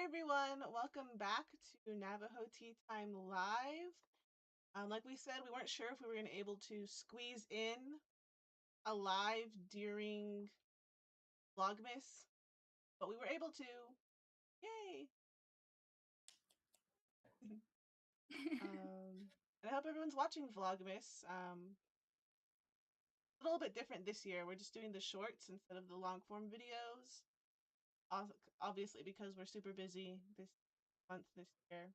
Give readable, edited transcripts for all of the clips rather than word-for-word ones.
everyone, welcome back to Navajo Tea Time Live. Like we said, we weren't sure if we were going to able to squeeze in a live during Vlogmas, but we were able to. Yay! And I hope everyone's watching Vlogmas. A little bit different this year. We're just doing the shorts instead of the long form videos. Obviously, because we're super busy this month, this year,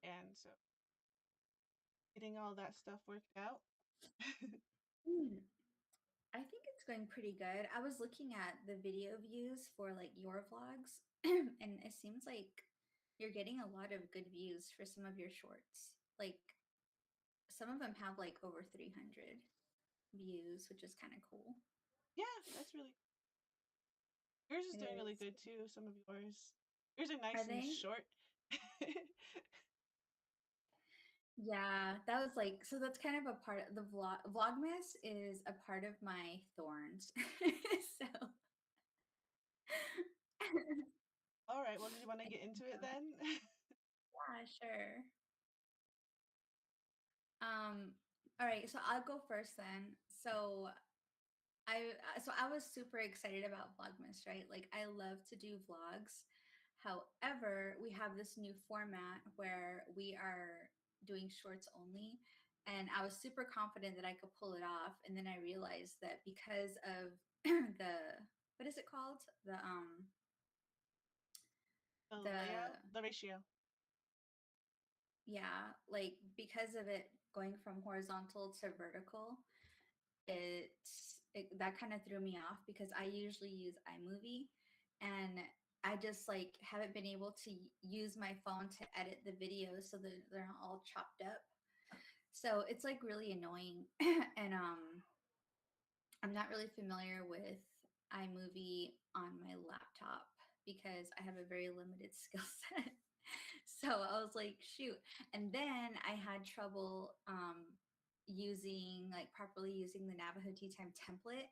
and so getting all that stuff worked out. Hmm, I think it's going pretty good. I was looking at the video views for like your vlogs, and it seems like you're getting a lot of good views for some of your shorts. Like some of them have like over 300 views, which is kind of cool. Yeah, that's really yours is It doing really is. good too. Some of yours. Yours are Are nice and they? short. Yeah, that was like so that's kind of a part of the Vlogmas is a part of my thorns. So All right. Well, did you want to I get into think, it then? yeah, sure. Um, all right, so I'll go first then. I was super excited about Vlogmas, right? Like I love to do vlogs. However, we have this new format where we are doing shorts only. And I was super confident that I could pull it off. And then I realized that because of the what is it called? The The layout, the ratio. yeah, like because of it going from horizontal to vertical, that kind of threw me off because I usually use iMovie and I just like haven't been able to use my phone to edit the videos so that they're not all chopped up. So it's like really annoying. And I'm not really familiar with iMovie on my laptop because I have a very limited skill set. So I was like, shoot. And then I had trouble using like properly using the Navajo Tea Time template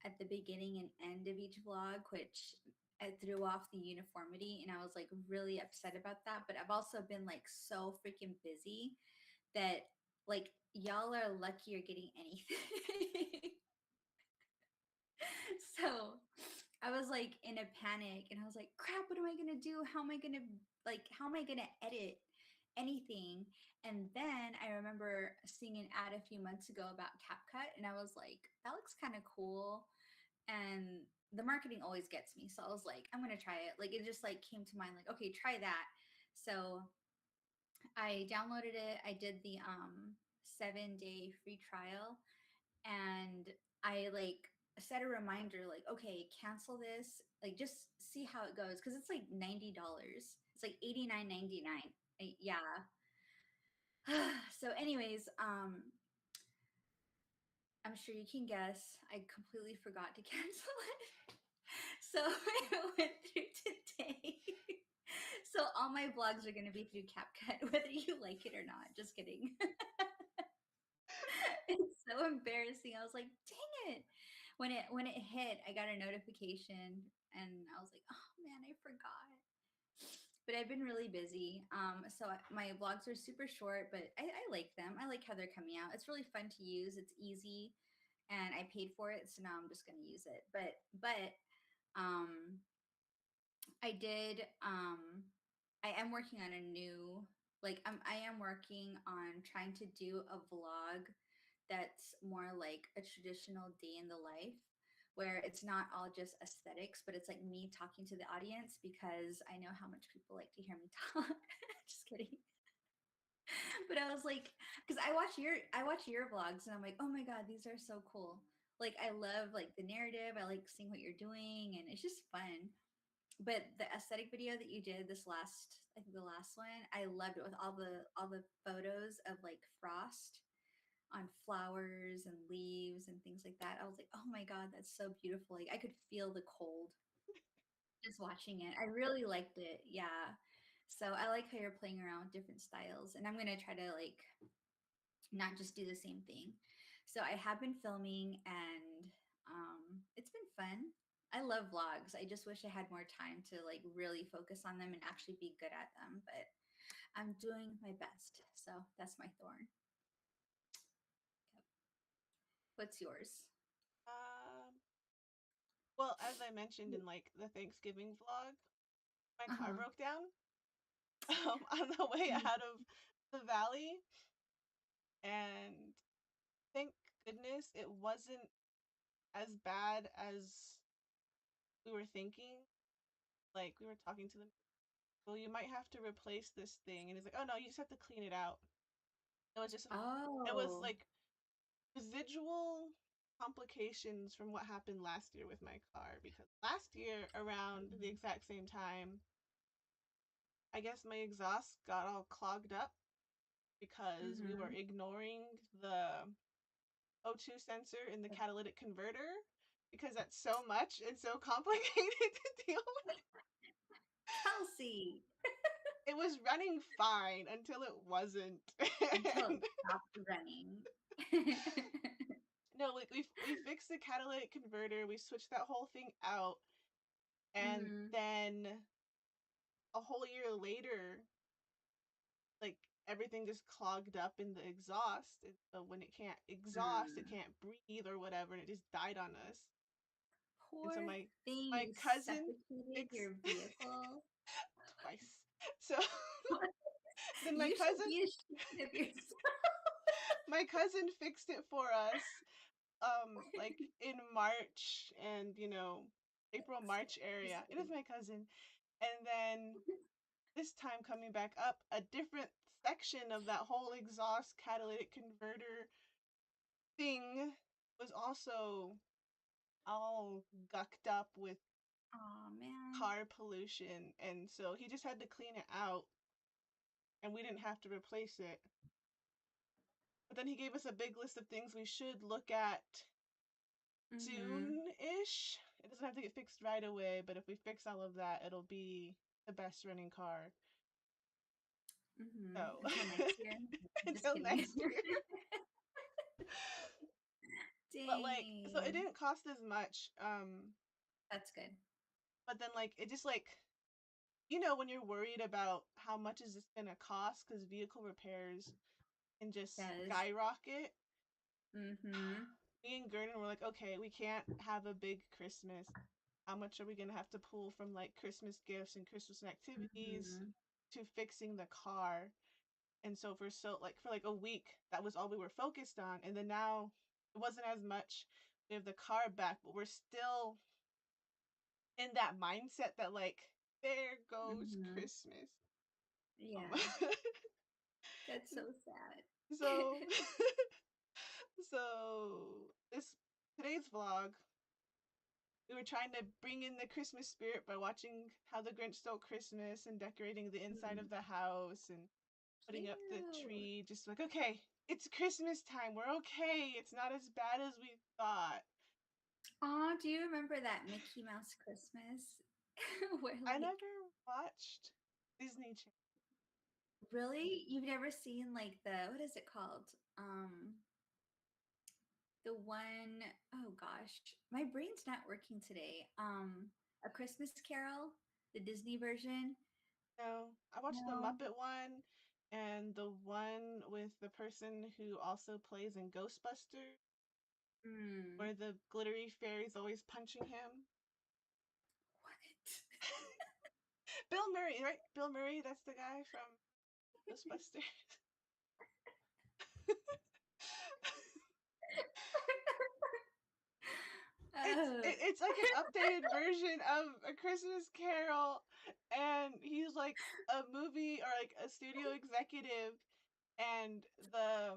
at the beginning and end of each vlog, which it threw off the uniformity. And I was like really upset about that. But I've also been like so freaking busy that like y'all are lucky you're getting anything. So I was like in a panic and I was like, crap, what am I gonna do? How am I gonna edit anything? And then I remember seeing an ad a few months ago about CapCut and I was like, that looks kind of cool. And the marketing always gets me. So I was like, I'm gonna try it. Like it just like came to mind, like, okay, try that. So I downloaded it. I did the 7-day free trial and I like set a reminder like, okay, cancel this, like just see how it goes because it's like $90. It's like 89.99. Yeah. So anyways, I'm sure you can guess I completely forgot to cancel it. So I went through today. So all my vlogs are going to be through CapCut, whether you like it or not. Just kidding. It's so embarrassing. I was like, dang it. When it hit, I got a notification and I was like, oh man, I forgot. But I've been really busy. My vlogs are super short, but I like them. I like how they're coming out. It's really fun to use. It's easy and I paid for it, so now I'm just gonna use it. But um I did I am working on a new I am working on trying to do a vlog that's more like a traditional day in the life where it's not all just aesthetics, but it's like me talking to the audience because I know how much people like to hear me talk. Just kidding. But I was like, because I watch your vlogs and I'm like, oh my god, these are so cool. Like I love like the narrative. I like seeing what you're doing, and it's just fun. But the aesthetic video that you did I think the last one, I loved it with all the photos of like frost on flowers and leaves and things like that. I was like, oh my god, that's so beautiful. Like I could feel the cold just watching it. I really liked it. Yeah. So I like how you're playing around with different styles, and I'm gonna try to like not just do the same thing. So I have been filming and it's been fun. I love vlogs. I just wish I had more time to like really focus on them and actually be good at them. But I'm doing my best. So that's my thorn. Yep. What's yours? Um, well, as I mentioned in like the Thanksgiving vlog, my car Uh-huh. broke down on the way out of the valley, and thank goodness it wasn't as bad as we were thinking. Like we were talking to them, well, you might have to replace this thing, and he's like, oh no, you just have to clean it out. It was just some, it was Oh. like residual complications from what happened last year with my car, because last year around the exact same time, I guess my exhaust got all clogged up because we were Mm-hmm. ignoring the O2 sensor in the catalytic converter, because that's so much and so complicated to deal with. Kelsey. It was running fine until it wasn't. Until it And stopped running. no, like we fixed the catalytic converter, we switched that whole thing out, and Mm-hmm. then a whole year later, like everything just clogged up in the exhaust, and so when it can't exhaust, it Mm. can't breathe or whatever, and it just died on us. And Poor so thing, my you cousin suffocated fixed your vehicle. twice. So then You should be ashamed of yourself. my cousin fixed it for us like in March, and April March area. It is my cousin. And then this time coming back up, a different section of that whole exhaust catalytic converter thing was also all gucked up with Oh man. car pollution, and so he just had to clean it out, and we didn't have to replace it. But then he gave us a big list of things we should look at Mm-hmm. soon-ish. It doesn't have to get fixed right away, but if we fix all of that, it'll be the best running car. Mm-hmm. So Until next year. Just until kidding. next year. But like, so it Dang. didn't cost as much. That's good. But then like it just like when you're worried about how much is this gonna cost, because vehicle repairs can just Does. skyrocket. Mm-hmm. Me and Gordon were like, okay, we can't have a big Christmas. How much are we gonna have to pull from like Christmas gifts and Christmas activities Mm-hmm. to fixing the car? And so for like a week, that was all we were focused on. And then now it wasn't as much. We have the car back, but we're still in that mindset that like there goes Mm-hmm. Christmas. Yeah. Um, That's so sad. so so this today's vlog, we were trying to bring in the Christmas spirit by watching How the Grinch Stole Christmas and decorating the inside Mm, of the house and putting up the cute. tree. Just like, okay, it's Christmas time. We're okay. It's not as bad as we thought. Aw, do you remember that Mickey Mouse Christmas? Where I like never watched Disney Channel. really? You've never seen like the what is it called? The one oh gosh, my brain's not working today. A Christmas Carol, the Disney version. No, I watched the No. Muppet one and the one with the person who also plays in Ghostbusters, Hmm. where the glittery fairy's always punching him. What? Bill Murray, right? Bill Murray, that's the guy from Ghostbusters. Oh. It's like an updated version of A Christmas Carol, and he's like a movie or like a studio executive, and the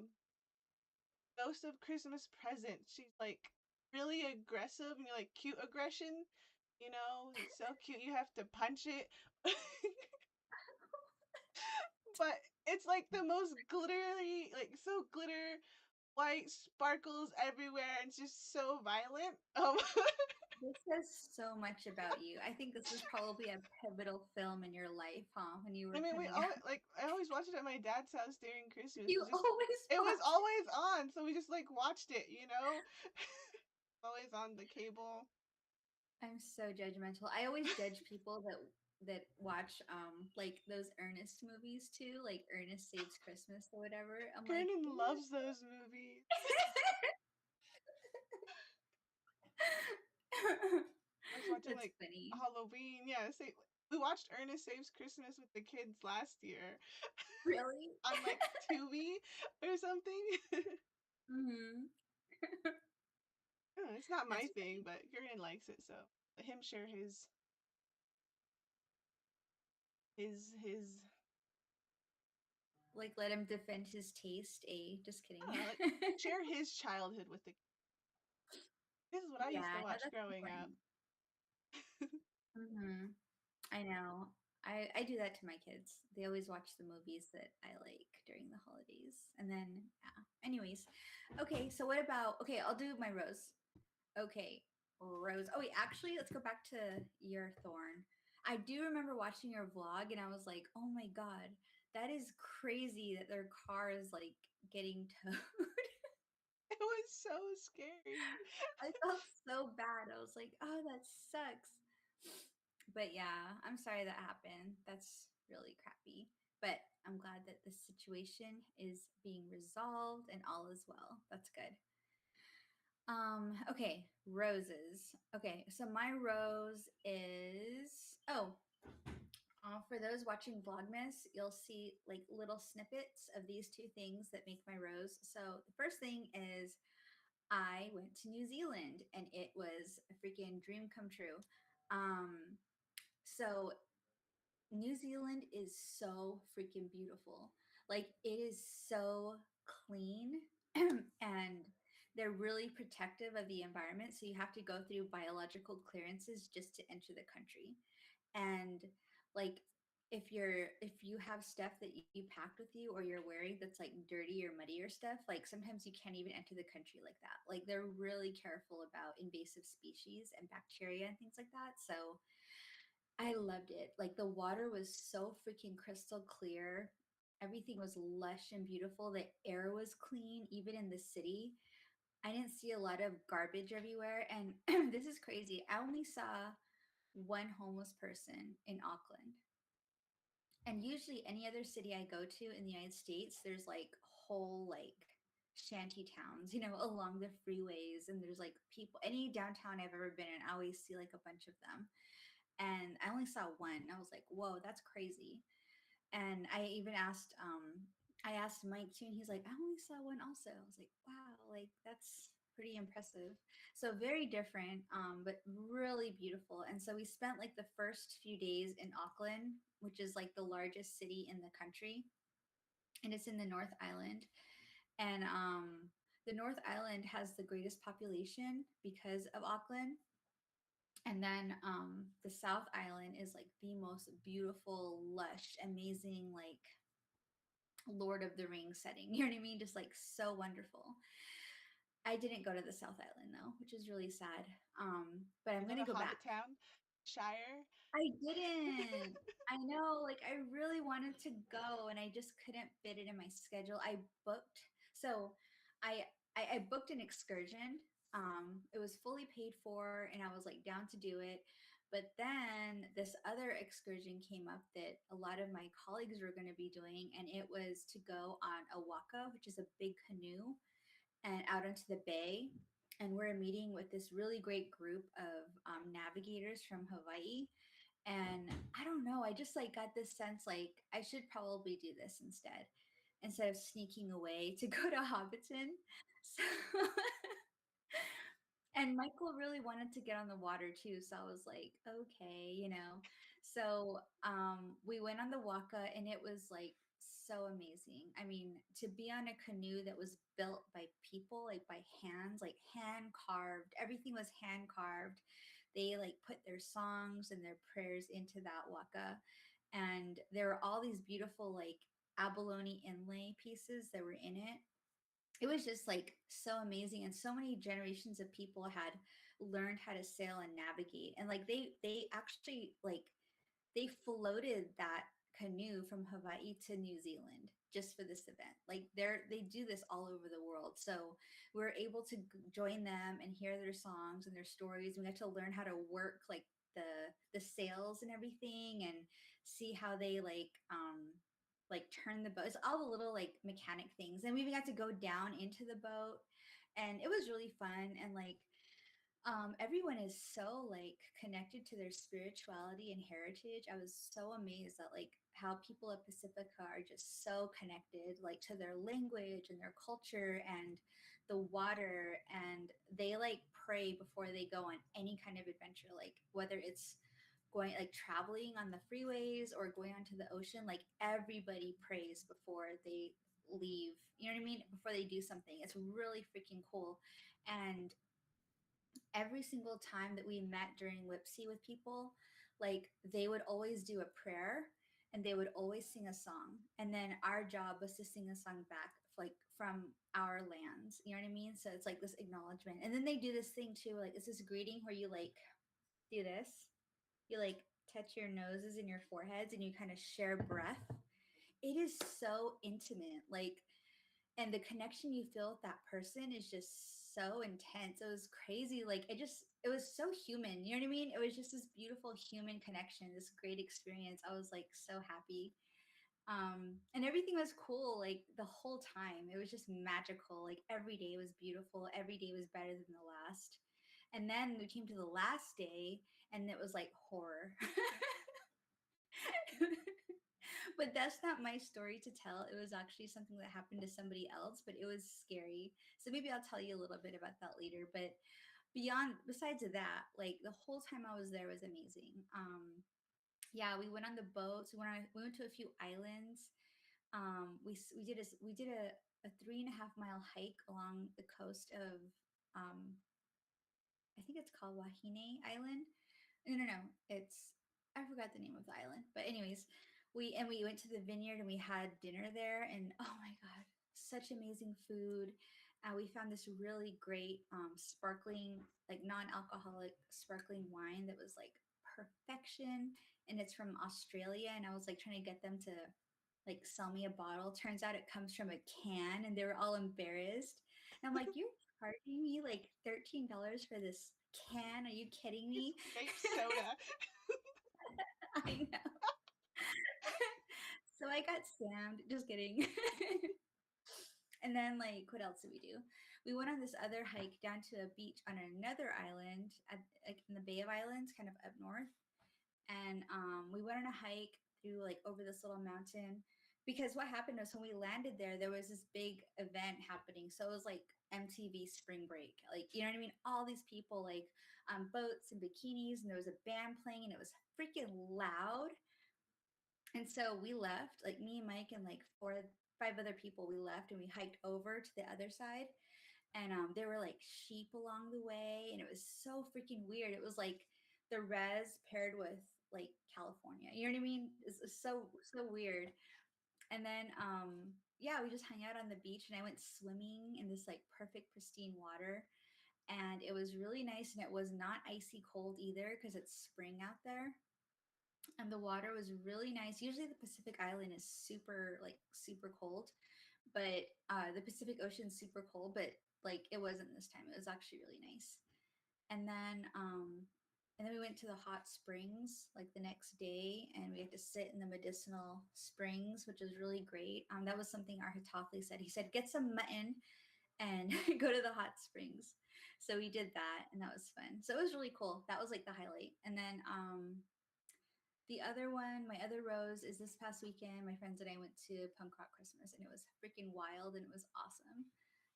Ghost of Christmas Present, she's like really aggressive, and you're like cute aggression, it's so cute you have to punch it. But it's like the most glittery, like so glitter, white sparkles everywhere, and it's just so violent. This says so much about you. I think this is probably a pivotal film in your life, huh? When you I were mean, we coming always out. like I always watched it at my dad's house during Christmas. You always It was watch always on, so we just like watched it. Always on the cable. I'm so judgmental. I always judge people that watch like those Ernest movies too, like Ernest Saves Christmas or whatever. I'm like, Kernan "Ew." loves those movies. I was watching That's like funny. Halloween. Yeah, we watched Ernest Saves Christmas with the kids last year Really? on like Tubi or something. Hmm. It's not my That's thing, funny. but Kernan likes it, so let him share his. Like, let him defend his taste. Just I kidding. don't know, like share his childhood with the. This is what I used to Yeah, no, watch that's growing up. important. Hmm. I know. I do that to my kids. They always watch the movies that I like during the holidays. And then, yeah. Anyways, okay, so what about, okay, I'll do my rose. Okay, rose. Oh, wait, actually, let's go back to your thorn. I do remember watching your vlog and I was like, oh my God, that is crazy that their car is like getting towed. It was so scary. I felt so bad. I was like, oh, that sucks. But yeah, I'm sorry that happened. That's really crappy. But I'm glad that the situation is being resolved and all is well. That's good. Okay, roses. Okay, so my rose is for those watching Vlogmas, you'll see like little snippets of these two things that make my rose. So the first thing is I went to New Zealand and it was a freaking dream come true. So New Zealand is so freaking beautiful. Like it is so clean and they're really protective of the environment. So you have to go through biological clearances just to enter the country. And like if you have stuff that you packed with you or you're wearing that's like dirty or muddy or stuff, like sometimes you can't even enter the country like that. Like they're really careful about invasive species and bacteria and things like that. So I loved it. Like the water was so freaking crystal clear. Everything was lush and beautiful. The air was clean, even in the city. I didn't see a lot of garbage everywhere. And this is crazy. I only saw one homeless person in Auckland. And usually, any other city I go to in the United States, there's like whole like shanty towns, along the freeways. And there's like people, any downtown I've ever been in, I always see like a bunch of them and I only saw one. I was like, whoa, that's crazy. And I asked Mike too, and he's like, I only saw one also. I was like, wow, like that's pretty impressive. So very different, but really beautiful. And so we spent like the first few days in Auckland, which is like the largest city in the country, and it's in the North Island. And the North Island has the greatest population because of Auckland, and then the South Island is like the most beautiful, lush, amazing, like Lord of the Rings setting. You know what I mean? Just like so wonderful. I didn't go to the South Island though, which is really sad. But You I'm go to gonna go back. Hobbit Town, Shire. I didn't. I know, like I really wanted to go and I just couldn't fit it in my schedule. So I I booked an excursion. It was fully paid for and I was like down to do it. But then this other excursion came up that a lot of my colleagues were going to be doing, and it was to go on a waka, which is a big canoe, and out into the bay. And we're meeting with this really great group of navigators from Hawaii, and I don't know, I just like got this sense like I should probably do this instead of sneaking away to go to Hobbiton. So and Michael really wanted to get on the water too, so I was like, okay. So we went on the Waka and it was like so amazing. I mean, to be on a canoe that was built by people, like by hands, like hand carved, everything was hand carved. They like put their songs and their prayers into that Waka, and there were all these beautiful like abalone inlay pieces that were in it. It was just like so amazing, and so many generations of people had learned how to sail and navigate, and like they actually like they floated that canoe from Hawaii to New Zealand just for this event. Like they do this all over the world. So we're able to join them and hear their songs and their stories. We got to learn how to work like the sails and everything, and see how they like turn the boat. It's all the little like mechanic things. And we even got to go down into the boat, and it was really fun. And like everyone is so like connected to their spirituality and heritage. I was so amazed at like how people of Pacifica are just so connected like to their language and their culture and the water, and they like pray before they go on any kind of adventure, like whether it's going like traveling on the freeways or going onto the ocean. Like everybody prays before they leave, you know what I mean, before they do something. It's really freaking cool. And every single time that we met during Whipsy with people, like they would always do a prayer and they would always sing a song. And then our job was to sing a song back, like from our lands. You know what I mean? So it's like this acknowledgement. And then they do this thing too, like it's this greeting where you like do this. You like touch your noses and your foreheads and you kind of share breath. It is so intimate. Like, and the connection you feel with that person is just so intense. It was crazy. Like it was so human. You know what I mean? It was just this beautiful human connection, this great experience. I was like so happy. And everything was cool like the whole time. It was just magical. Like every day was beautiful. Every day was better than the last. And then we came to the last day and it was like horror. But that's not my story to tell. It was actually something that happened to somebody else, but it was scary. So maybe I'll tell you a little bit about that later. But besides of that, like the whole time I was there was amazing. Yeah, we went on the boats. We went to a few islands. We did a 3.5 mile hike along the coast of I think it's called Wahine Island. No. It's I forgot the name of the island. But anyways, we went to the vineyard and we had dinner there, and oh my god, such amazing food. We found this really great sparkling, like non-alcoholic sparkling wine that was like perfection, and it's from Australia. And I was like trying to get them to like sell me a bottle. Turns out it comes from a can, and they were all embarrassed. And I'm like, you're charging me like $13 for this can? Are you kidding It's me? grape soda. I know. So I got scammed. Just kidding. And then, like, what else did we do? We went on this other hike down to a beach on another island, like in the Bay of Islands, kind of up north. And we went on a hike through like over this little mountain, because what happened was when we landed there was this big event happening. So it was like MTV spring break, like, you know what I mean, all these people like on boats and bikinis, and there was a band playing and it was freaking loud. And so we left, like me and Mike and like 5 other people. We left and we hiked over to the other side, and there were like sheep along the way, and it was so freaking weird. It was like the res paired with like California, you know what I mean? It's so weird. And then yeah, we just hung out on the beach and I went swimming in this like perfect pristine water, and it was really nice, and it was not icy cold either because it's spring out there. And the water was really nice. Usually the Pacific Island is super like super cold, but the Pacific Ocean's super cold, but like it wasn't this time. It was actually really nice. And then we went to the hot springs like the next day, and we had to sit in the medicinal springs, which was really great. That was something our Hitachi said. He said, get some mutton and go to the hot springs. So we did that, and that was fun. So it was really cool. That was like the highlight. And then the other one, my other rose, is this past weekend. My friends and I went to Punk Rock Christmas, and it was freaking wild, and it was awesome.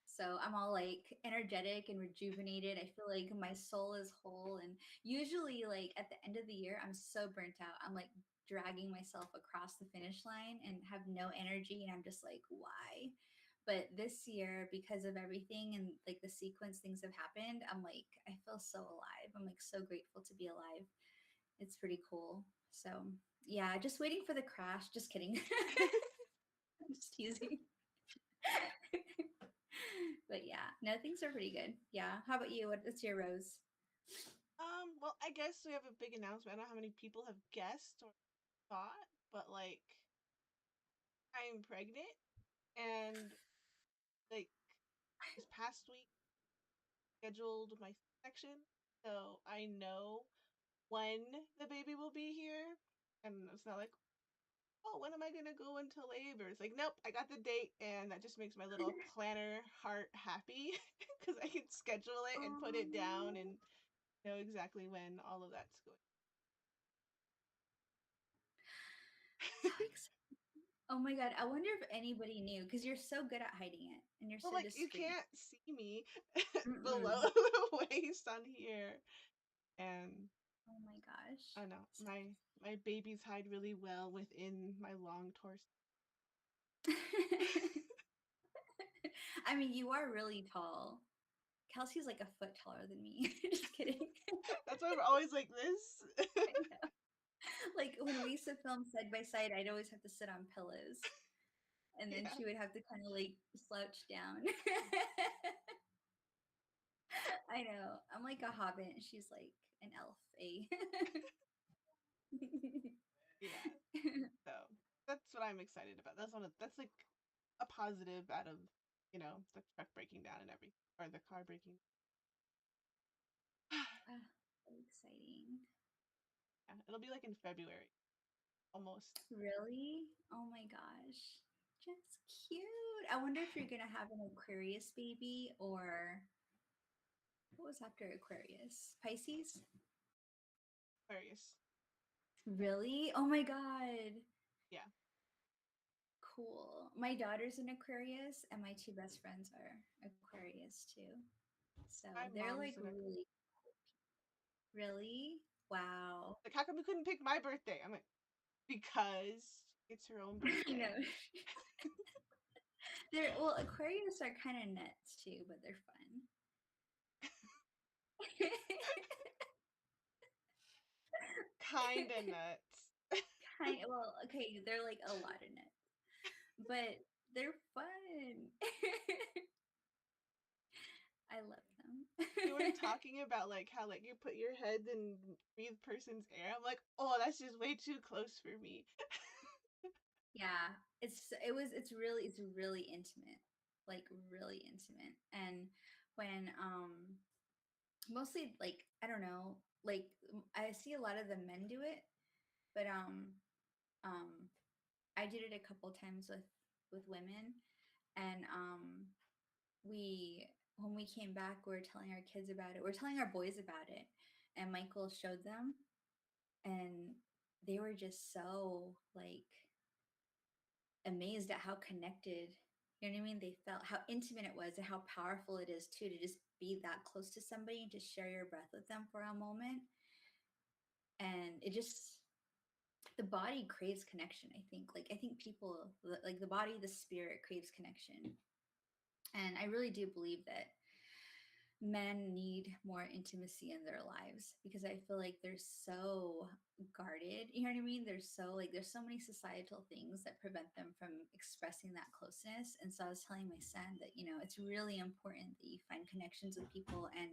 So I'm all like energetic and rejuvenated. I feel like my soul is whole. And usually, like at the end of the year, I'm so burnt out. I'm like dragging myself across the finish line and have no energy. And I'm just like, why? But this year, because of everything and like the sequence things have happened, I'm like, I feel so alive. I'm like so grateful to be alive. It's pretty cool. So yeah, just waiting for the crash. Just kidding. I'm just teasing. But yeah, no, things are pretty good. Yeah. How about you? What's your rose? Well, I guess we have a big announcement. I don't know how many people have guessed or thought, but like I'm pregnant and like this past week scheduled my section, so I know when the baby will be here. And it's not like, oh, when am I gonna go into labor? It's like, nope, I got the date, and that just makes my little planner heart happy because I can schedule it and put it down Oh, and know exactly when all of that's going. so exciting. Oh my God. I wonder if anybody knew because you're so good at hiding it and you're Well, so like you discreet. can't see me below Mm-mm. the waist on here, and Oh my gosh. I don't know my babies hide really well within my long torso. I mean, you are really tall. Kelsey's like a foot taller than me. Just kidding. That's why I'm always like this. I know. Like when we used to film side by side, I'd always have to sit on pillows. And then Yeah, she would have to kind of like slouch down. I know. I'm like a hobbit and she's like an elf, eh? yeah. So that's what I'm excited about. That's like a positive out of the truck breaking down and everything, or the car breaking. Ah, so exciting. Yeah, it'll be like in February, almost. Really? Oh my gosh. Just cute. I wonder if you're gonna have an Aquarius baby or what was after Aquarius? Pisces? Aquarius. Really? Oh my god. Yeah, Cool. My daughter's an Aquarius and my two best friends are Aquarius too. So my they're mom's like an Aquarius. really, really? Wow. Like, how come you couldn't pick my birthday? I'm like, because it's her own I know. birthday. They're well, Aquarius are kind of nuts too, but they're fun. Kinda nuts. Well, okay, they're like a lot of nuts, but they're fun. I love them. We were talking about like how like you put your head in breathe person's air. I'm like, oh, that's just way too close for me. Yeah, it's really intimate. Like really intimate. And when mostly like I don't know, like I see a lot of the men do it, but um I did it a couple times with women and we when we came back we were telling our kids about it. We are telling our boys about it and Michael showed them and they were just so like amazed at how connected, you know what I mean? They felt how intimate it was and how powerful it is too to just be that close to somebody and to share your breath with them for a moment. And it just the body craves connection, I think. Like I think people like the body, the spirit craves connection. And I really do believe that men need more intimacy in their lives because I feel like they're so guarded. You know what I mean? They're so like there's so many societal things that prevent them from expressing that closeness. And so I was telling my son that, you know, it's really important that you find connections with people and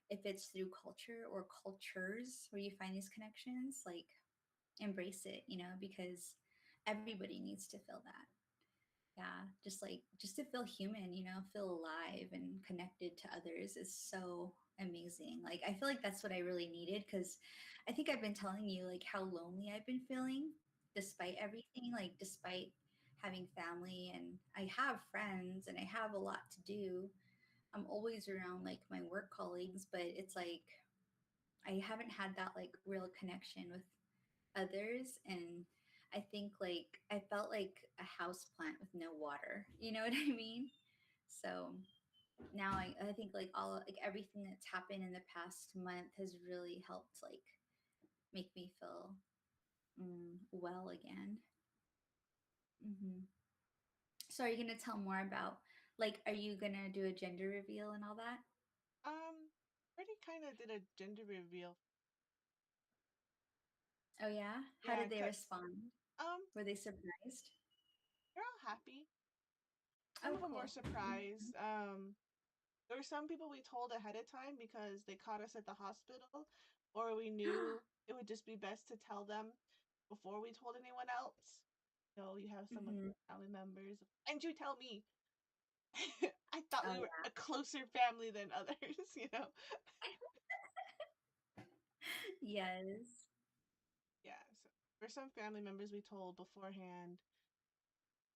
if it's through culture or cultures where you find these connections, like embrace it, you know, because everybody needs to feel that. Yeah, just like just to feel human, you know, feel alive and connected to others is so amazing. Like I feel like that's what I really needed because I think I've been telling you like how lonely I've been feeling despite everything, like despite having family and I have friends and I have a lot to do. I'm always around like my work colleagues, but it's like I haven't had that like real connection with others and I think like I felt like a house plant with no water. You know what I mean? So now I think like all like everything that's happened in the past month has really helped like make me feel well again. Hmm. So are you gonna tell more about like are you gonna do a gender reveal and all that? Already kind of did a gender reveal. Oh yeah? How Yeah, did they cause respond? um, Were they surprised? they're all happy. Some Oh of them were cool. surprised. Mhm. There were some people we told ahead of time because they caught us at the hospital, or we knew it would just be best to tell them. before we told anyone else. You have some of Mm-hmm. your family members, and you tell me. I thought Oh we were yeah. a closer family than others. Yes. Yeah, so for some family members we told beforehand,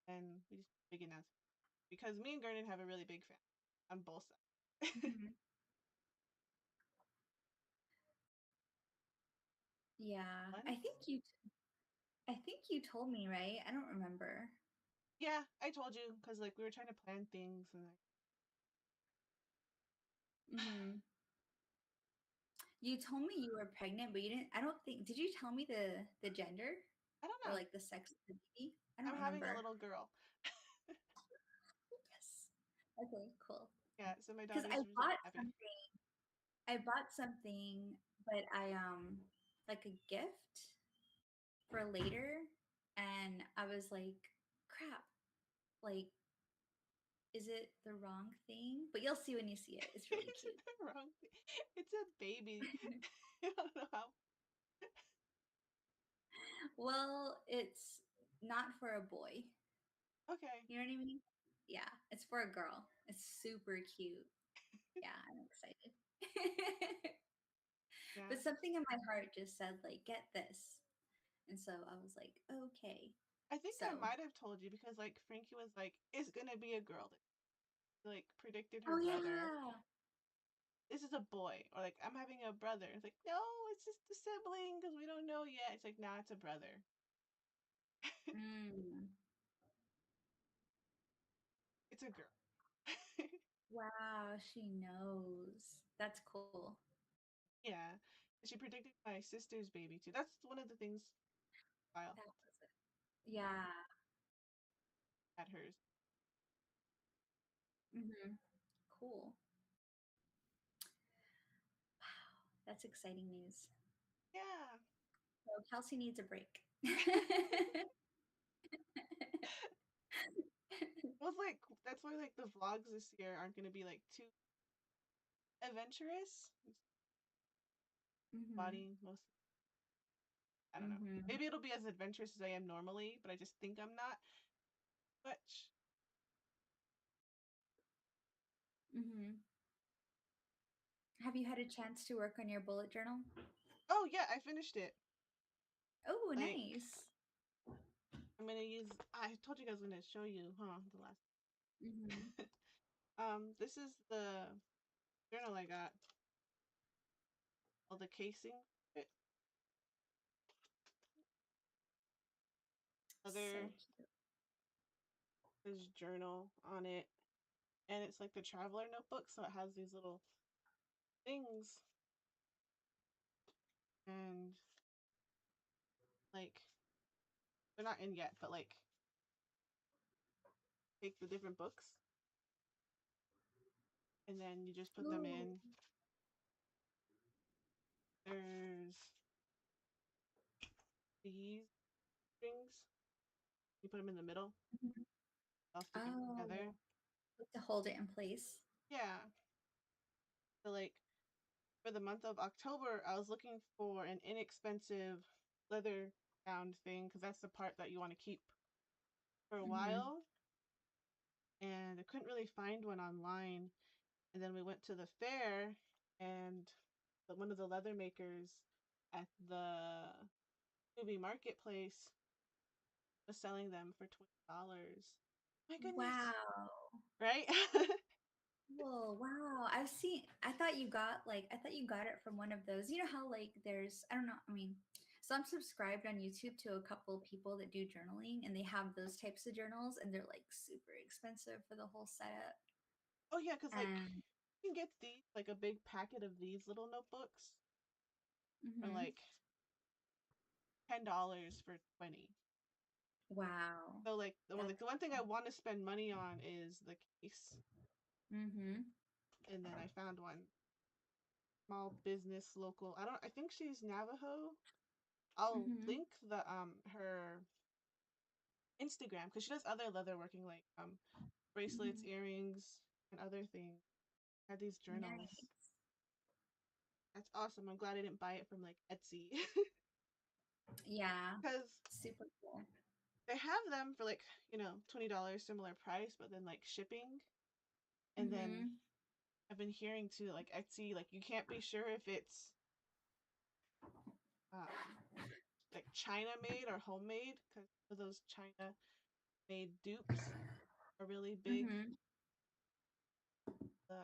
and we just big announcement because me and Gernon have a really big family on both sides. Hmm. Yeah. Once, I think you told me, right? I don't remember. yeah, I told you because like we were trying to plan things and like Hmm. You told me you were pregnant, but you didn't. I don't think. Did you tell me the gender I don't or know. like the sex of the baby? I don't I'm having a remember. little girl. Yes. Okay. Cool. Yeah, so my Because daughter's really happy. I bought something, but I like a gift for later, and I was like, crap. Like, is it the wrong thing? But you'll see when you see it. It's really Is it cute. the wrong thing? It's a baby. I don't know how. Well, it's not for a boy. Okay. You know what I mean? Yeah, it's for a girl. It's super cute. Yeah, I'm excited. Yeah. But something in my heart just said, like, get this. And so I was like, okay. I think So, I might have told you because like Frankie was like, "It's gonna be a girl." Like predicted her oh brother. yeah. This is a boy, or like I'm having a brother. It's like no, it's just a sibling because we don't know yet. It's like nah, it's a brother. Mm. It's a girl. Wow, she knows. That's cool. Yeah, and she predicted my sister's baby too. That's one of the things. While That was it. Yeah. at hers. Hmm. Cool. Wow, that's exciting news. Yeah. So Kelsey needs a break. Well, it's like that's why like the vlogs this year aren't gonna be like too adventurous. Hmm. Body most. I don't know. Hmm. Maybe it'll be as adventurous as I am normally, but I just think I'm not much. Hmm. Have you had a chance to work on your bullet journal? Oh yeah, I finished it. Oh, Like nice. I'm gonna use. I told you guys I'm gonna show you, huh? The last. Hmm. This is the journal I got. All the casing. So Other cute. There's journal on it, and it's like the traveler notebook, so it has these little things, and like they're not in yet, but like take the different books, and then you just put them Ooh. in. There's these strings. You put them in the middle. Mhm. All sticking together. Oh, like to hold it in place. Yeah. So like for the month of October, I was looking for an inexpensive leather bound thing because that's the part that you want to keep for a Hmm. while. And I couldn't really find one online. And then we went to the fair, and one of the leather makers at the movie marketplace was selling them for $20. My goodness, Wow. right? Whoa, wow. I thought you got it from one of those. You know how like there's I don't know, I mean, so I'm subscribed on YouTube to a couple people that do journaling and they have those types of journals and they're like super expensive for the whole setup. Oh yeah, because like And you can get these like a big packet of these little notebooks for mhm. like $10 for 20. Wow. So like That's the one thing I want to spend money on is the case, mhm. and then I found one small business local. I think she's Navajo. I'll Mhm. link the her Instagram because she does other leatherworking like bracelets, Mhm. earrings, and other things. I had these journals. Nice. That's awesome. I'm glad I didn't buy it from like Etsy. Yeah, because super cool. they have them for like, $20 similar price, but then like shipping. And then Mm-hmm. I've been hearing too, like Etsy, like you can't be sure if it's like China made or homemade because those China made dupes are really big. Mm-hmm. The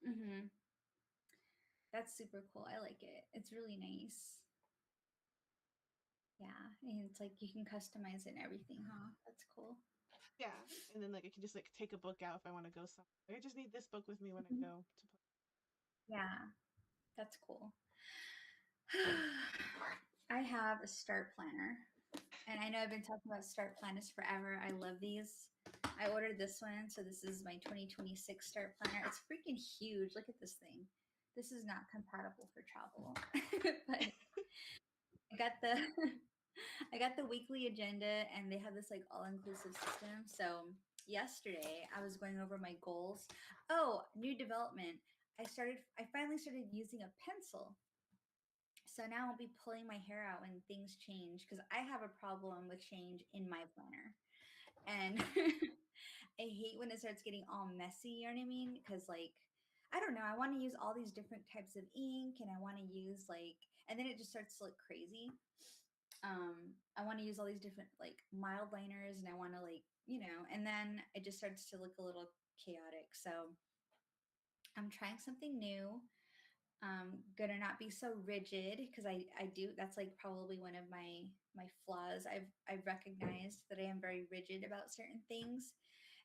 Mm-hmm. That's super cool. I like it. It's really nice. Yeah, and it's like you can customize it and everything, huh? That's cool. Yeah, and then like I can just like take a book out if I want to go somewhere. Like, I just need this book with me when I Mhm. go to play. Yeah, that's cool. I have a start planner. And I know I've been talking about start planners forever. I love these. I ordered this one, so this is my 2026 start planner. It's freaking huge. Look at this thing. This is not compatible for travel. But I got the I got the weekly agenda and they have this like all-inclusive system. So yesterday I was going over my goals. Oh, new development. I finally started using a pencil. So now I'll be pulling my hair out when things change because I have a problem with change in my planner. And I hate when it starts getting all messy, you know what I mean? Because like I don't know, I want to use all these different types of ink and I want to use like and then it just starts to look crazy. I want to use all these different like mild liners and I want to like, and then it just starts to look a little chaotic. So I'm trying something new. Gonna not be so rigid because I do that's like probably one of my flaws. I've recognized that I am very rigid about certain things.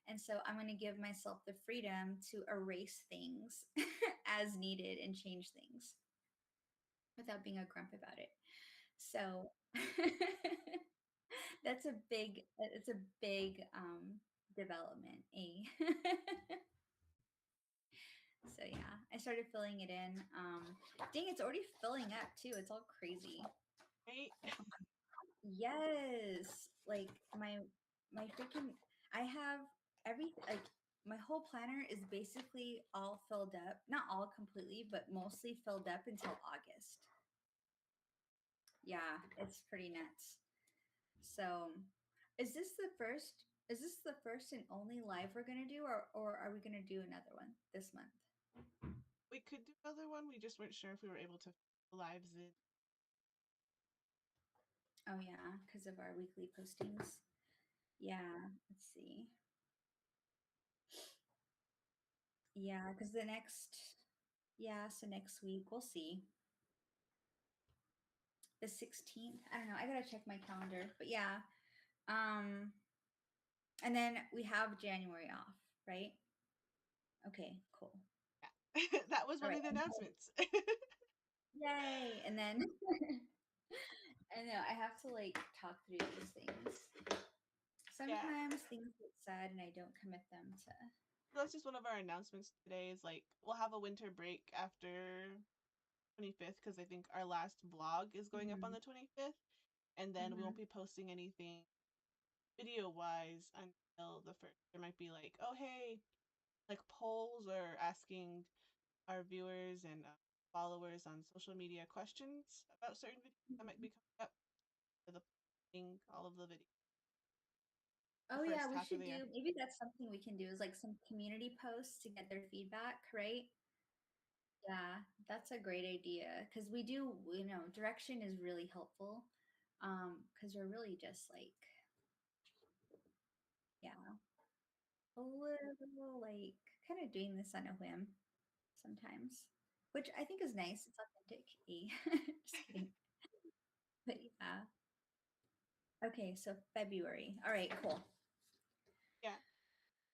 And so I'm gonna give myself the freedom to erase things as needed and change things without being a grump about it. So it's a big development. So yeah, I started filling it in. Dang, it's already filling up too. It's all crazy. Right? Yes, like my freaking I have every like my whole planner is basically all filled up. Not all completely, but mostly filled up until August. Yeah, it's pretty nuts. So, is this the first? Is this the first and only live we're gonna do, or are we gonna do another one this month? We could do another one. We just weren't sure if we were able to fit the lives in. Oh yeah, because of our weekly postings. Yeah, let's see. Yeah, because yeah, so next week we'll see. The 16th. I don't know. I gotta check my calendar, but yeah. Um, and then we have January off, right? Okay, cool. Yeah. That was All one right. of the announcements. Yay! And then I know I have to like talk through these things. Yeah. Sometimes things get said and I don't commit them to. That's just one of our announcements today is like we'll have a winter break after 25th because I think our last vlog is going up on Mm-hmm. the 25th, and then we Mm-hmm. won't be posting anything video wise until the first. There might be like, oh hey, like polls or asking our viewers and followers on social media questions about certain videos that might be coming up for the posting all of the videos the Oh yeah, first we half of should the year. do. Maybe that's something we can do is like some community posts to get their feedback, right? Yeah, that's a great idea because we do, direction is really helpful. Because we're really just like, yeah, a little like kind of doing this on a whim sometimes, which I think is nice. It's authentic. Just kidding. But yeah. Okay, so February. All right, cool. Yeah.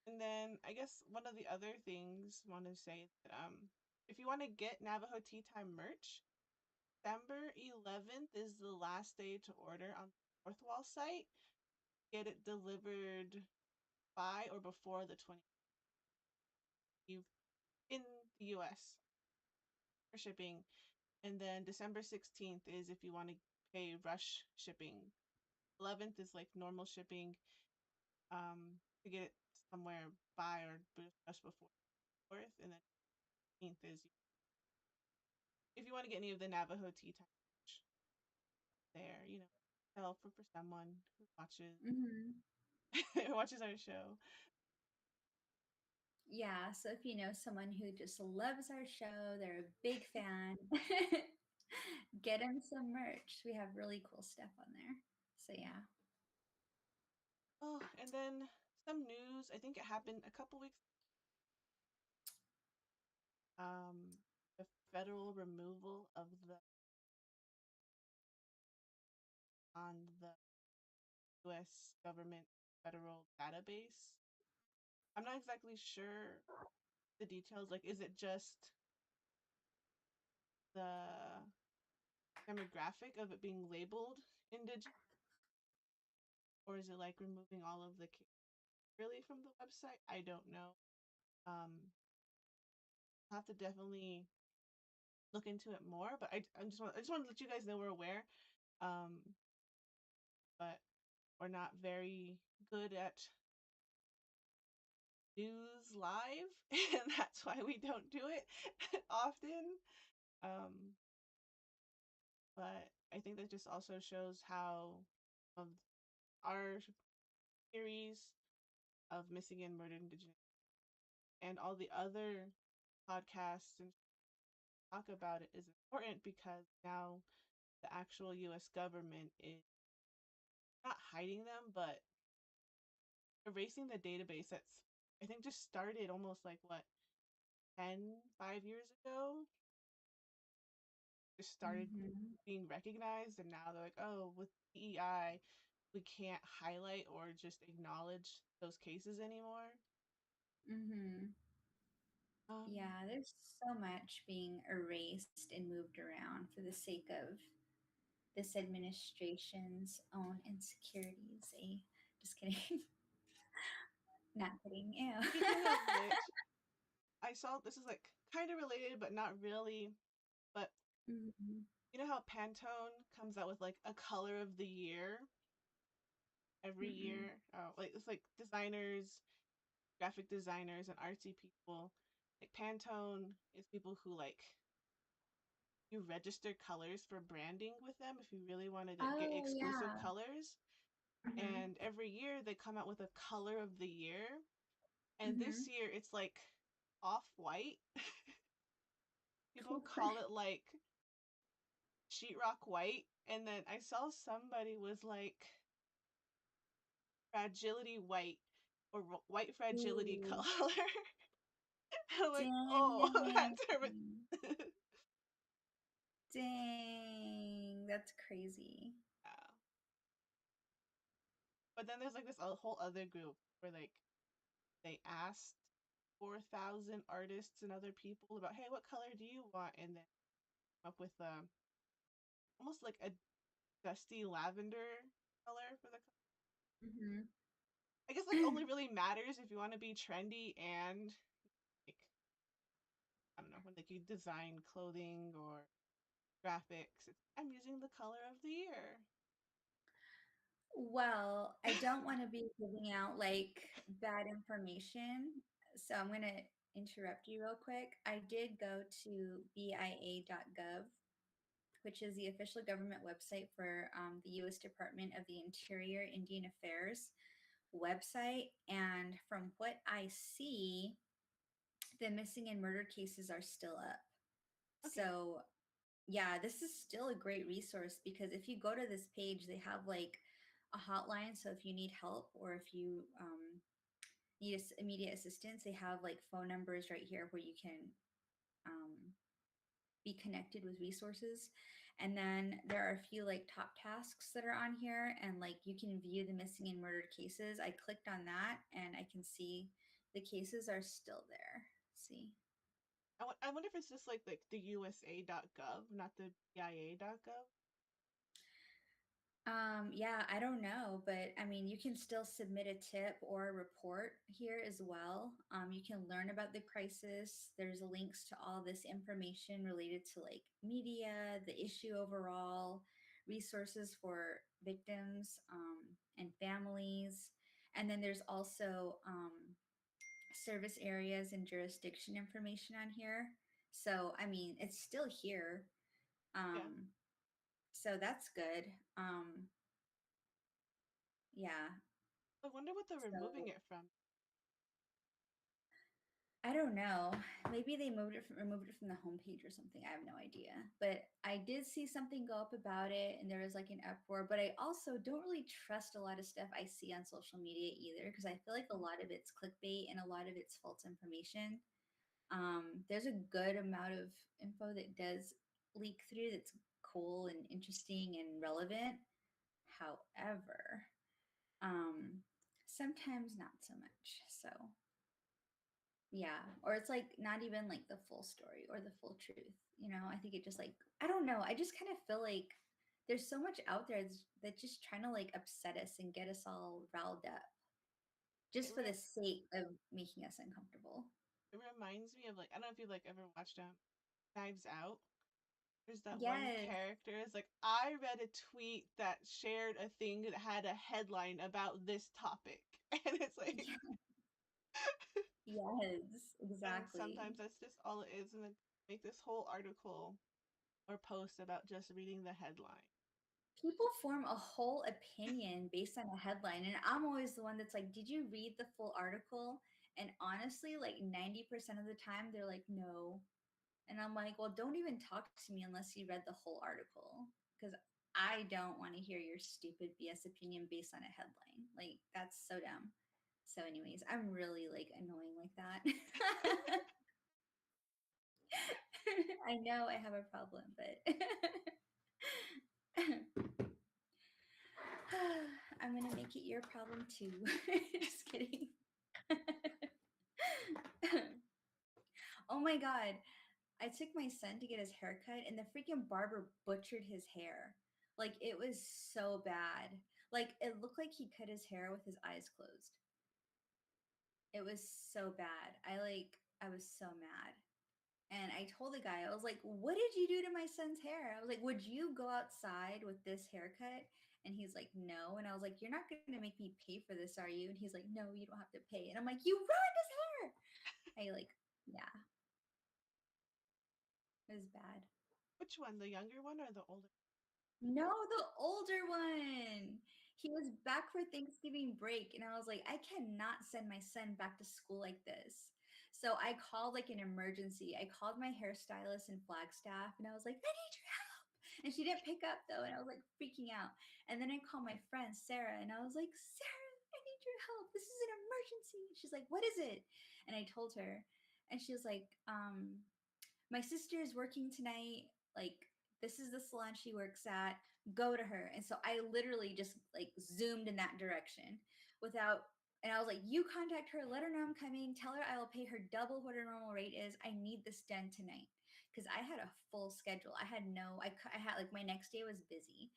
And then I guess one of the other things I want to say that if you want to get Navajo Tea Time merch, December 11th is the last day to order on the Northwall site. Get it delivered by or before the 20th in the US for shipping. And then December 16th is if you want to pay rush shipping. 11th is like normal shipping to get it somewhere by or just before 4th. And then 15th is if you want to get any of the Navajo tea time there, help for someone who watches Mm-hmm. watches our show. Yeah, so if you know someone who just loves our show, they're a big fan, get them some merch. We have really cool stuff on there. So yeah. Oh, and then some news. I think it happened a couple weeks. The federal removal of the on the U.S. government federal database. I'm not exactly sure the details. Like, is it just the demographic of it being labeled indigenous, or is it like removing all of the really from the website? I don't know. I'll have to definitely look into it more. But I just want to let you guys know we're aware. Um, but we're not very good at news live, and that's why we don't do it often. Um, but I think that just also shows how of our series of missing and murdered indigenous and all the other podcasts and talk about it is important because now the actual US government is not hiding them but erasing the database that's I think just started almost like what 5 years ago just started Mm-hmm. being recognized and now they're like, oh, with PEI we can't highlight or just acknowledge those cases anymore. Mm-hmm. um Yeah, there's so much being erased and moved around for the sake of this administration's own insecurities. Eh? Just kidding. Not kidding. Ew. Speaking of which, I saw this is like kind of related but not really. But Mm-hmm. you know how Pantone comes out with like a color of the year every Mm-mm. year? Oh, like it's like designers, graphic designers, and artsy people. Like Pantone is people who like you register colors for branding with them if you really wanted to get Oh exclusive yeah. colors. Mm-hmm. And every year they come out with a color of the year. And Mm-hmm. this year it's like off white. People What? call it like sheetrock white. And then I saw somebody was like fragility white or white fragility Ooh. color. I'm like, oh, Dang. that's her. Dang. That's crazy. Yeah. But then there's like this whole other group where like they asked 4,000 artists and other people about, hey, what color do you want? And then up with almost like a dusty lavender color for the. Mm-hmm. I guess like only really matters if you want to be trendy and like I don't know when like you design clothing or graphics. I'm using the color of the year. Well, I don't want to be giving out like bad information, so I'm going to interrupt you real quick. I did go to BIA.gov, which is the official government website for the U.S. Department of the Interior Indian Affairs website. And from what I see, the missing and murder cases are still up. Okay. So, yeah, this is still a great resource because if you go to this page, they have like a hotline. So, if you need help or if you need immediate assistance, they have like phone numbers right here where you can um, be connected with resources. And then there are a few like top tasks that are on here, and like you can view the missing and murdered cases. I clicked on that and I can see the cases are still there. See? I wonder if it's just like the USA.gov, not the BIA.gov. Yeah, I don't know, but I mean, you can still submit a tip or a report here as well. You can learn about the crisis. There's links to all this information related to like media, the issue overall, resources for victims and families. And then there's also service areas and jurisdiction information on here. So, I mean, it's still here. Yeah. Um, so that's good. Yeah. I wonder what they're removing So it from. I don't know. Maybe they removed it from the homepage or something. I have no idea. But I did see something go up about it, and there was like an uproar. But I also don't really trust a lot of stuff I see on social media either, because I feel like a lot of it's clickbait and a lot of it's false information. There's a good amount of info that does leak through that's cool and interesting and relevant. However, um, sometimes not so much. So yeah, or it's like not even like the full story or the full truth. I think it just like I don't know. I just kind of feel like there's so much out there that's just trying to like upset us and get us all riled up It, just for the re- sake of making us uncomfortable. it reminds me of like I don't know if you like ever watched Knives Out. There's that one Yes, character is like I read a tweet that shared a thing that had a headline about this topic, and it's like, yes, and exactly. sometimes that's just all it is, and then make this whole article or post about just reading the headline. People form a whole opinion based on a headline, and I'm always the one that's like, did you read the full article? And honestly, like 90% of the time they're like, no. And I'm like, well, don't even talk to me unless you read the whole article, because I don't want to hear your stupid BS opinion based on a headline. Like, that's so dumb. So anyways, I'm really like annoying like that. I know I have a problem, but I'm gonna make it your problem too. Just kidding. Oh my god. I took my son to get his hair cut and the freaking barber butchered his hair. Like it was so bad. Like it looked like he cut his hair with his eyes closed. It was so bad. I was so mad. And I told the guy, I was like, "What did you do to my son's hair?" I was like, "Would you go outside with this haircut?" And he's like, "No." And I was like, "You're not going to make me pay for this, are you?" And he's like, "No, you don't have to pay." And I'm like, "You ruined his hair." Yeah, it was bad. Which one, the younger one or the older? No, the older one. He was back for Thanksgiving break, and I was like, I cannot send my son back to school like this. So I called like an emergency. I called my hairstylist in Flagstaff, and I was like, I need your help. And she didn't pick up though, and I was like freaking out. And then I called my friend Sarah, and I was like, Sarah, I need your help. This is an emergency. She's like, what is it? And I told her, and she was like, my sister is working tonight. Like, this is the salon she works at. Go to her. And so I literally just like zoomed in that direction without, and I was like, you contact her, let her know I'm coming, tell her I will pay her double what her normal rate is. I need this done tonight. Because I had a full schedule. I had like my next day was busy.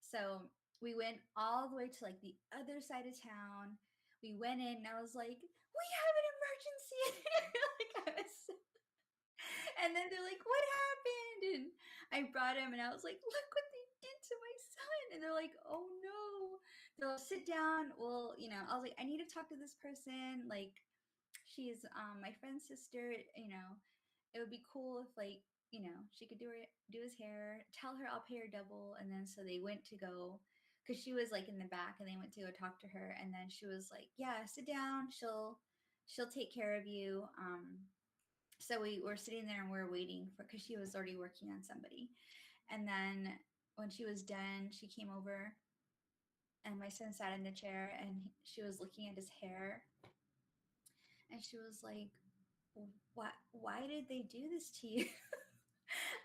So we went all the way to like the other side of town. We went in and I was like, we have an emergency. Like I was so and then they're like, what happened? And I brought him and I was like, look what they did to my son. And they're like, oh no. They'll sit down. Well, I was like, I need to talk to this person. Like, she's my friend's sister. It would be cool if she could do his hair. Tell her I'll pay her double. And then so they went to go because she was like in the back and they went to go talk to her. And then she was like, yeah, sit down. She'll take care of you. So we were sitting there and we were waiting for because she was already working on somebody. And then when she was done, she came over and my son sat in the chair and she was looking at his hair and she was like, why did they do this to you?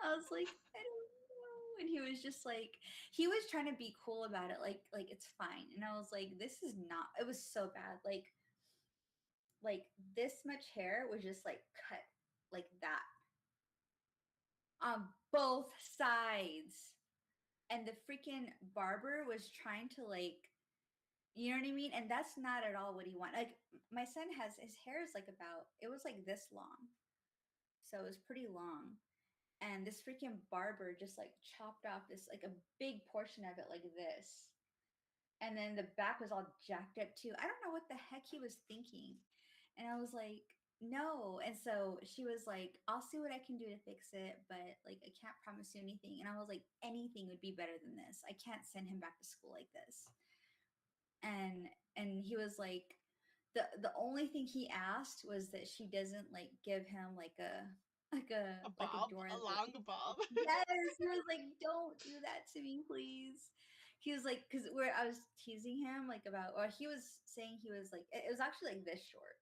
I was like, I don't know. And he was just like, he was trying to be cool about it, like it's fine. And I was like, this is not. It was so bad. Like this much hair was just like cut like that on both sides. And the freaking barber was trying to like, you know what I mean? And that's not at all what he wanted. Like my son has his hair is like about it was like this long. So it was pretty long. And this freaking barber just like chopped off this like a big portion of it like this. And then the back was all jacked up too. I don't know what the heck he was thinking. And I was like, no. And so she was like, I'll see what I can do to fix it, but like I can't promise you anything. And I was like, anything would be better than this. I can't send him back to school like this. And he was like, the only thing he asked was that she doesn't like give him A like a bob, door a that long he, bob. yes, he was like, don't do that to me, please. He was like, because where I was teasing him like about, or he was saying he was like, it was actually like this short.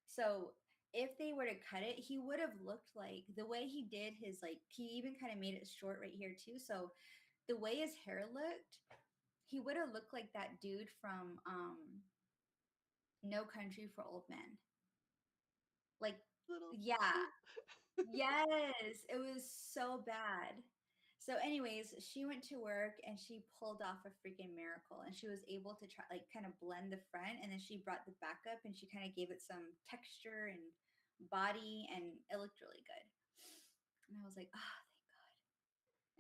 So if they were to cut it, he would have looked like the way he did his, like he even kind of made it short right here too. So the way his hair looked, he would have looked like that dude from No Country for Old Men. Like, Little yeah, swoop. yes, it was so bad. So, anyways, she went to work and she pulled off a freaking miracle, and she was able to try like kind of blend the front, and then she brought the back up and she kind of gave it some texture and body, and it looked really good. And I was like, oh, thank God.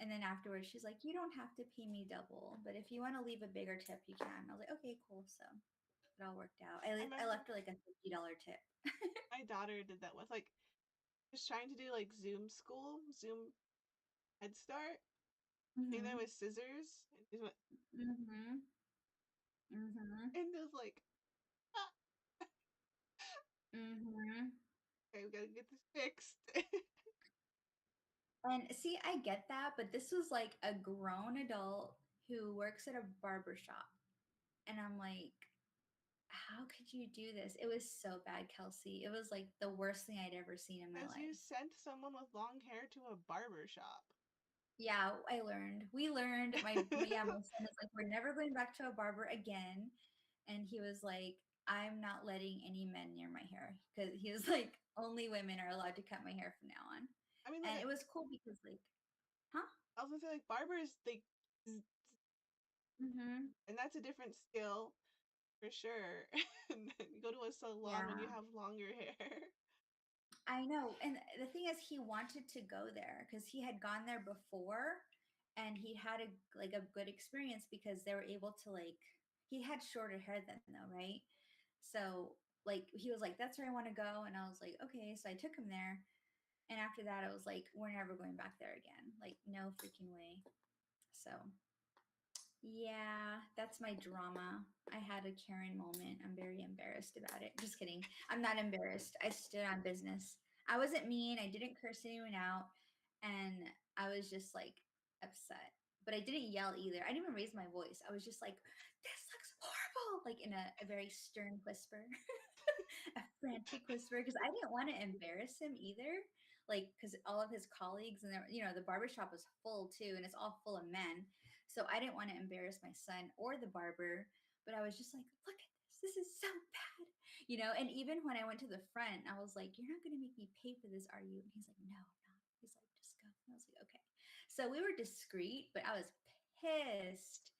And then afterwards, she's like, you don't have to pay me double, but if you want to leave a bigger tip, you can. I was like, okay, cool. So it all worked out. I I remember left her like a $50 tip. my daughter did that once. Like, was trying to do like Zoom school, Zoom Head Start. And there Mm-hmm. was scissors, and just went, Mm-hmm. Mm-hmm. and it was like, ah, Mm-hmm. okay, we gotta get this fixed. And see, I get that, but this was like a grown adult who works at a barber shop. And I'm like, how could you do this? It was so bad, Kelsey. It was like the worst thing I'd ever seen in my Because you life. sent someone with long hair to a barber shop. Yeah, I learned. We learned. My son is like, we're never going back to a barber again. And he was like, I'm not letting any men near my hair because he was like, only women are allowed to cut my hair from now on. I mean, like, And it was cool because like, huh? I was gonna say, like, barbers, they, Mm-hmm. and that's a different skill for sure. And then you go to a salon when you Yeah. have longer hair. I know. And the thing is, he wanted to go there because he had gone there before and he had a good experience because they were able to like, he had shorter hair then though, right? So like he was like, that's where I want to go. And I was like, okay. So I took him there. And after that, I was like, we're never going back there again. Like, no freaking way. So yeah, that's my drama. I had a Karen moment. I'm very embarrassed about it. Just kidding. I'm not embarrassed. I stood on business. I wasn't mean. I didn't curse anyone out. And I was just like upset. But I didn't yell either. I didn't even raise my voice. I was just like, this looks horrible, like in a very stern whisper, a frantic whisper, because I didn't want to embarrass him either. Like, because all of his colleagues and, the barbershop was full too, and it's all full of men. So I didn't want to embarrass my son or the barber, but I was just like, look at this. This is so bad. And even when I went to the front, I was like, you're not going to make me pay for this, are you? And he's like, no, I'm not. He's like, just go. And I was like, okay. So we were discreet, but I was pissed,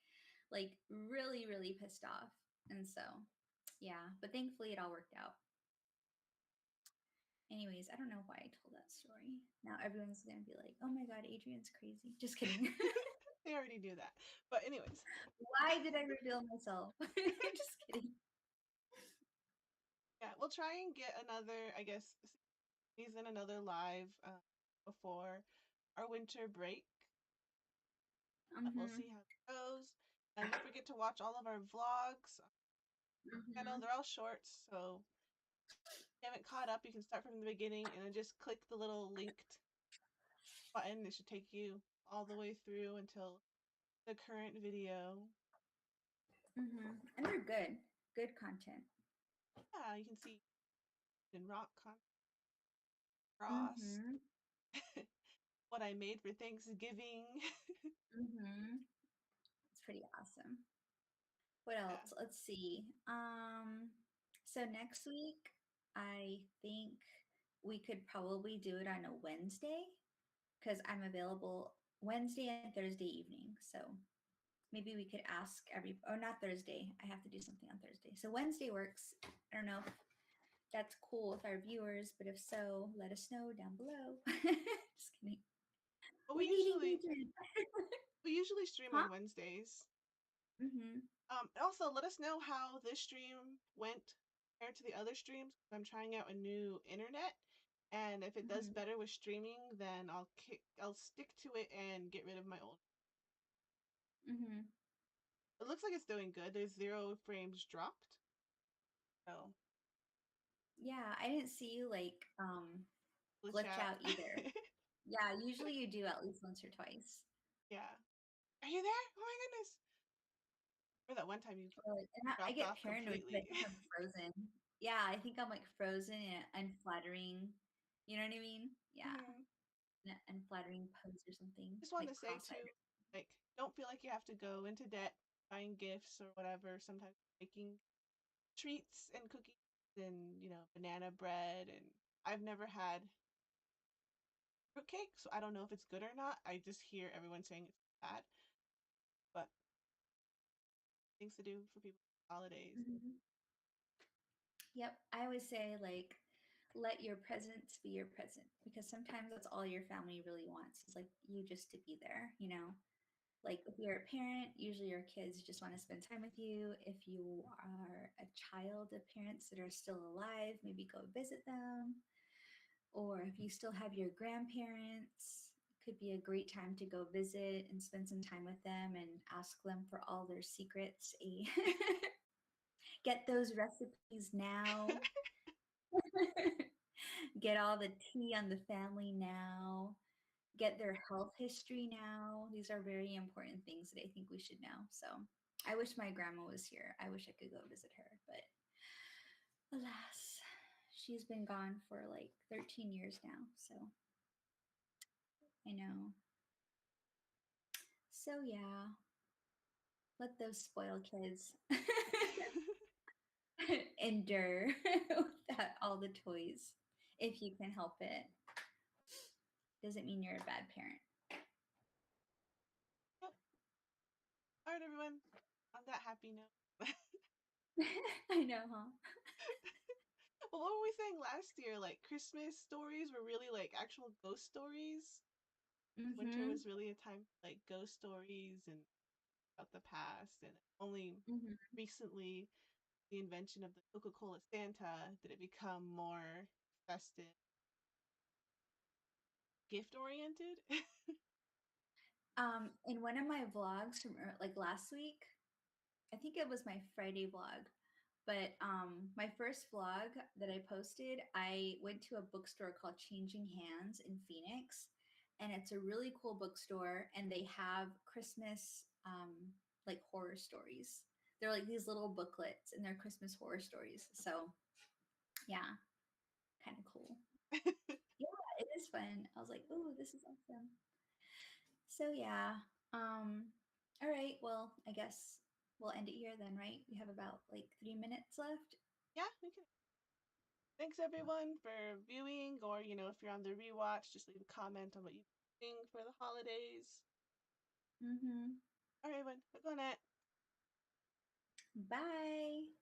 like really, really pissed off. And so, yeah, but thankfully it all worked out. Anyways, I don't know why I told that story. Now everyone's going to be like, oh my God, Adrian's crazy. Just kidding. They already knew that. But anyways, Why did I reveal myself? Just kidding. yeah, we'll try and get another, I guess, season, another live before our winter break. We'll Mm-hmm. see how it goes. And don't forget to watch all of our vlogs. I know Mm-hmm. they're all shorts, so if you haven't caught up, you can start from the beginning and then just click the little linked button. It should take you all the way through until the current video. Mm-hmm. And they're good. Good content. Yeah, you can see in rock cross Mm-hmm. what I made for Thanksgiving. Mm-hmm. It's pretty awesome. What Yeah. else? Let's see. So next week, I think we could probably do it on a Wednesday because I'm available Wednesday and Thursday evening. So maybe we could ask or not Thursday. I have to do something on Thursday. So Wednesday works. I don't know if that's cool with our viewers, but if so, let us know down below. Just kidding. But We need engagement. we usually stream Huh? on Wednesdays. Mm-hmm. Also, let us know how this stream went. compared to the other streams. I'm trying out a new internet, and if it does Mhm. better with streaming, then I'll stick to it and get rid of my old. Mhm. It looks like it's doing good. There's 0 frames dropped. So Yeah, I didn't see you like glitch glitch out. out either. Yeah, usually you do at least once or twice. Yeah. Are you there? Oh my goodness. Or that one time you Or like, and I dropped get off paranoid because I completely. think I'm frozen. Yeah, I think I'm like frozen and unflattering. You know what I mean? Yeah, Mhm. an unflattering pose or something Just want like to say cross-eyed. too, like, don't feel like you have to go into debt buying gifts or whatever. Sometimes making treats and cookies and banana bread. And I've never had fruitcake, so I don't know if it's good or not. I just hear everyone saying it's bad, but things to do for people for holidays. Mhm. Yep, I always say like let your presence be your present because sometimes that's all your family really wants is like you just to be there, you know? Like if you're a parent, usually your kids just want to spend time with you. If you are a child of parents that are still alive, maybe go visit them. Or if you still have your grandparents, it could be a great time to go visit and spend some time with them and ask them for all their secrets. Get those recipes now. Get all the tea on the family now. Get their health history now. These are very important things that I think we should know. So I wish my grandma was here. I wish I could go visit her, but alas, she's been gone for like 13 years now. So I know. So yeah, let those spoiled kids endure without all the toys if you can help it. Doesn't mean you're a bad parent. Yep. All right, everyone. On that happy note. I know, huh? Well, what were we saying last year? Like Christmas stories were really like actual ghost stories. Winter Mm-hmm. was really a time for like ghost stories and about the past. And only Mm-hmm. recently, the invention of the Coca-Cola Santa, did it become more festive, gift oriented. In one of my vlogs from like last week, I think it was my Friday vlog, but my first vlog that I posted, I went to a bookstore called Changing Hands in Phoenix, and it's a really cool bookstore, and they have Christmas like horror stories. They're like these little booklets, and they're Christmas horror stories. So yeah, kind of cool. Yeah, it is fun. I was like, oh, this is awesome. So yeah. All right. Well, I guess we'll end it here then, right? We have about like 3 minutes left. Yeah, we can. Thanks everyone for viewing, or if you're on the rewatch, just leave a comment on what you think for the holidays. Mm-hmm. All right, everyone, good night. Bye.